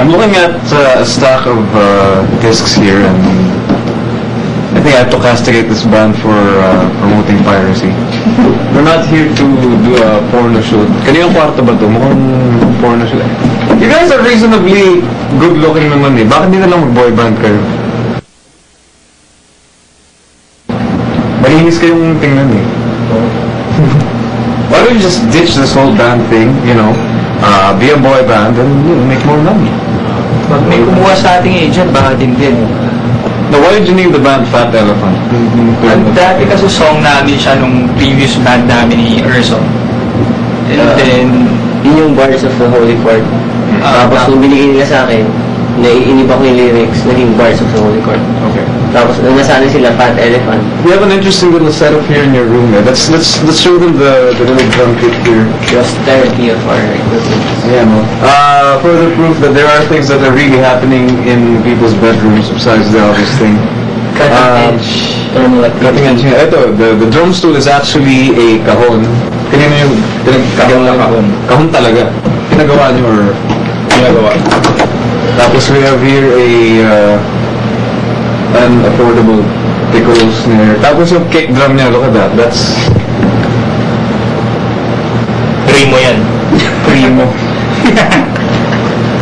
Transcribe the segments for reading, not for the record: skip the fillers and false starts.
I'm looking at a stack of discs here, and I think I have to castigate this band for promoting piracy. We're not here to do a porno shoot. Kaniyang kwarto ba ito? Mukhang porno shoot. You guys are reasonably good-looking naman eh. Bakit di na lang mag-boy band kayo? Malinis kayong tingnan eh. Why don't you just ditch this whole band thing, you know? Be a boy band and make more money. Pag may kumuha sa ating agent, baka din. Now, why did you name the band Fat Elephant? Dati kasi song namin siya nung previous band namin ni Urso. And then, yun yung Bars of the Holy Court. Tapos nung binigay nila sa akin, naiinib ako yung lyrics, naging Bars of the Holy Court. Okay. Tapos nasana sila Fat Elephant. We have an interesting little setup here in your room. Let's show them the little drum kit here. Just therapy of our equipment. Yeah, no. Further proof that there are things that are really happening in people's bedrooms besides the obvious thing. Cutting edge. Cutting edge. Ito, the drum stool is actually a cajon. Kanina yung kahon talaga. Pinagawa niyo or pinagawa. Tapos we have here an affordable piccolo snare. Tapos yung kick drum niya, look at that. That's primo yan. primo.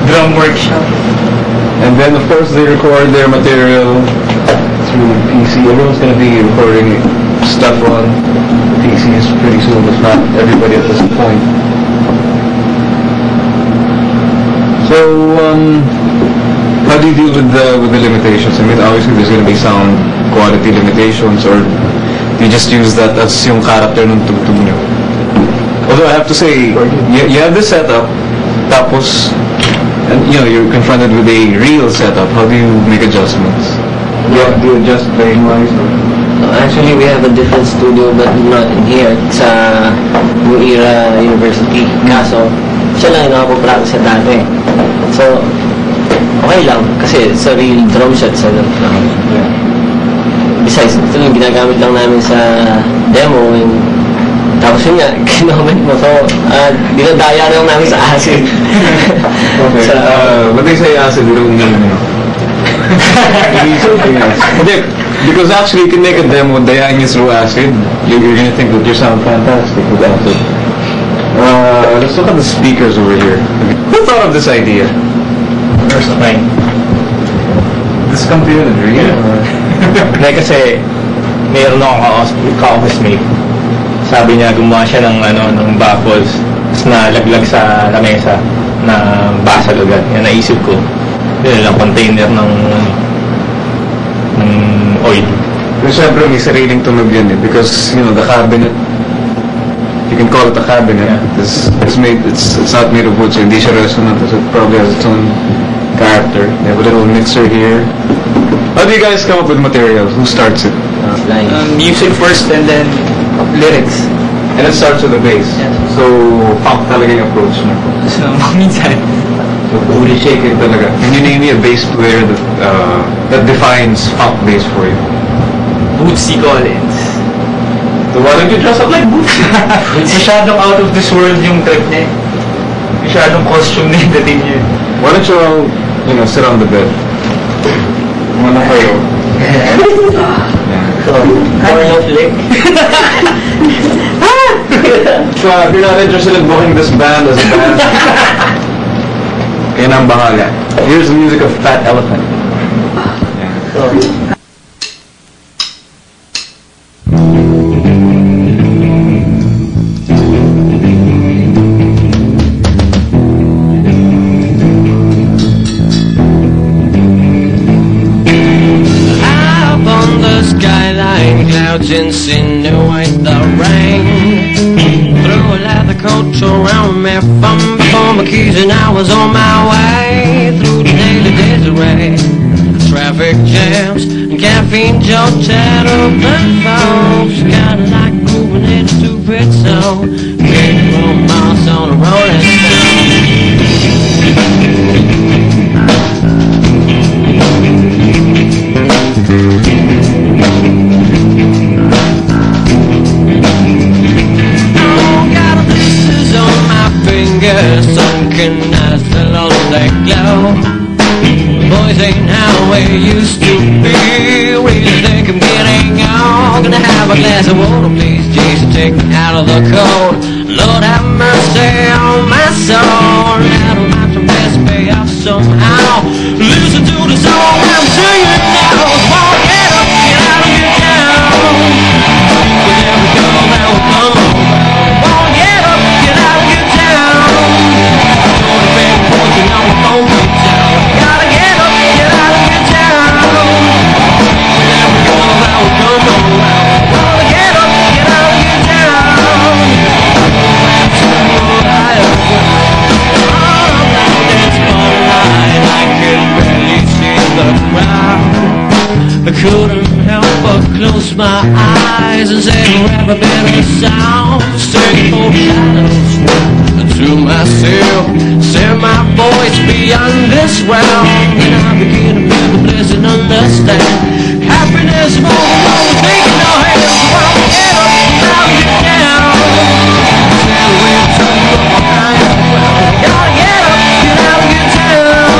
Drum workshop. And then of course they record their material through PC. Everyone's gonna be recording stuff on PCs pretty soon, if not everybody at this point. So, how do you deal with the limitations? I mean, obviously there's gonna be sound quality limitations, or do you just use that as yung character ng tugtog nyo? Although I have to say, you have this setup, tapos, and you know, you're confronted with a real setup. How do you make adjustments? Yeah, do you adjust playing wise? Actually, we have a different studio, but not in here. Sa Muira University. Kaso, siya lang yung nakapapractice sa dati. So, okay lang. Kasi sa real drum set sa besides, ito lang ginagamit lang namin sa demo. And, tapos yun nga, ginamit mo. So, dinadaya lang namin sa acid. Okay. When they say acid, they don't mean, you know. You need something else. Because actually, you can make a demo dayaing it through acid. You're gonna think that you sound fantastic with acid. Let's look at the speakers over here. Who thought of this idea? First of mine. This come to you in a dream? Hindi kasi, mayroon akong ka-office mate. Sabi niya, gumawa siya ng baffles, tapos nalaglag sa lamesa na basag agad. Yan, naisip ko. Yun lang, container ng oil. Pero syempre may sariling tunog yan eh, because, you know, the cabinet, you can call it a cabinet. Yeah. It's not made of wood, so hindi siya resonant, so it probably has its own character. They have a little mixer here. How do you guys come up with materials? Who starts it? Music first and then lyrics. And it starts with the bass. Yes. So, funk talaga yung approach niyo. So, minsan. So, fully shaken talaga. Can you name me a bass player that defines funk bass for you? Bootsy Collins. So why don't you dress up like Bootsy? Masyadong out of this world yung trip niya. Masyadong costume na yung dating niya. Why don't you all, you know, sit on the bed? Muna kayo. Porno flick. So if you're not interested in booking this band as a band, kayo na ang bahala. Here's the music of Fat Elephant. Yeah. Insinuate the rain. Throw a leather coat around me from before my keys, and I was on my way through the daily disarray. Traffic jams and caffeine jolts out of the folks. Kinda like grooving in a stupid song. Getting from miles on a rolling stone. Sunken as the lonely glow. Boys ain't how we used to be. Really think I'm getting on. Gonna have a glass of water, please, Jesus, take me out of the cold. Lord have mercy on my soul. Now don't have to rest, pay off somehow. Listen to the song I'm singing now. Come on, get up, get out of your town. With every girl that will come around. Come on, get up, get out of your town. Don't have been working on the phone in town. You gotta get up, get out of your town. With every girl that will come around. Gotta get up, get out of your town. That's what I I could barely see the crowd. I couldn't help but close my eyes and say rap a better sound. Sing for shadows to myself, send my voice beyond this realm. And I begin to feel the bliss and understand happiness more than what we're thinking of. Hands come on, get up, now get down. Sail away to the higher ground. Gotta get up, get out of your town.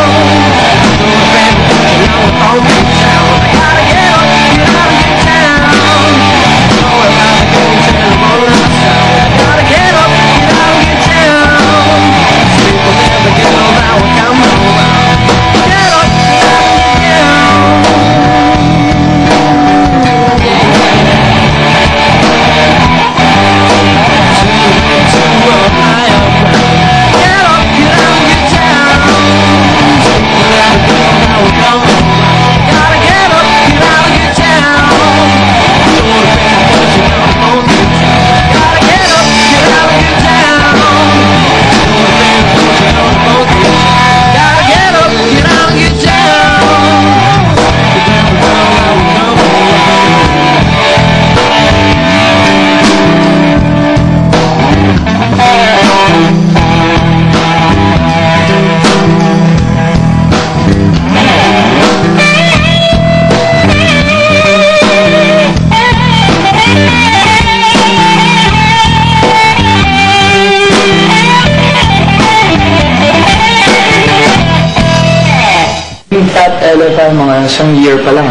Mga isang year pa lang.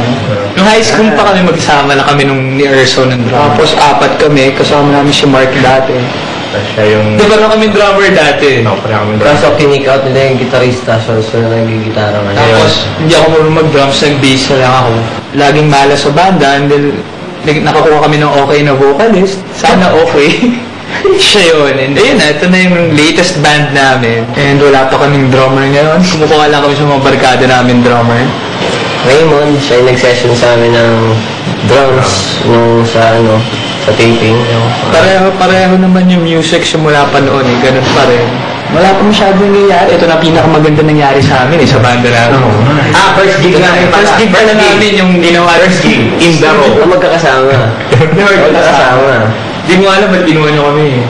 Nung high school pa kami magsama na kami nung ni Erso ng drummer. Tapos 4 kami, kasama namin si Mark dati. Siya yung... Di ba na kami drummer dati? No, pala kami drummer. Kaso kinick out nila yung gitarista, so na nagigitara nga. Tapos, hindi ako marunong mag-drums, nag-bass na lang ako. Laging malas sa banda, and then nakakuha kami ng okay na vocalist. Sana okay. Siya yun. And ayun na, ito na yung latest band namin. And wala pa kaming drummer ngayon. Kumukuha lang kami sa mga barkada namin drummer. Raymond, siya yung nag-session sa amin ng drums nung sa taping. Pareho naman yung music simula pa noon eh. Ganun pa rin. Wala pa masyadong nangyayari. Ito na pinakamaganda nangyari sa amin eh, sa banda namin. First gig namin pala. First gig pa na namin yung ginawa. First gig. In the row. Magkakasama. Magkakasama. Di mo alam ba't ginawa nyo kami eh.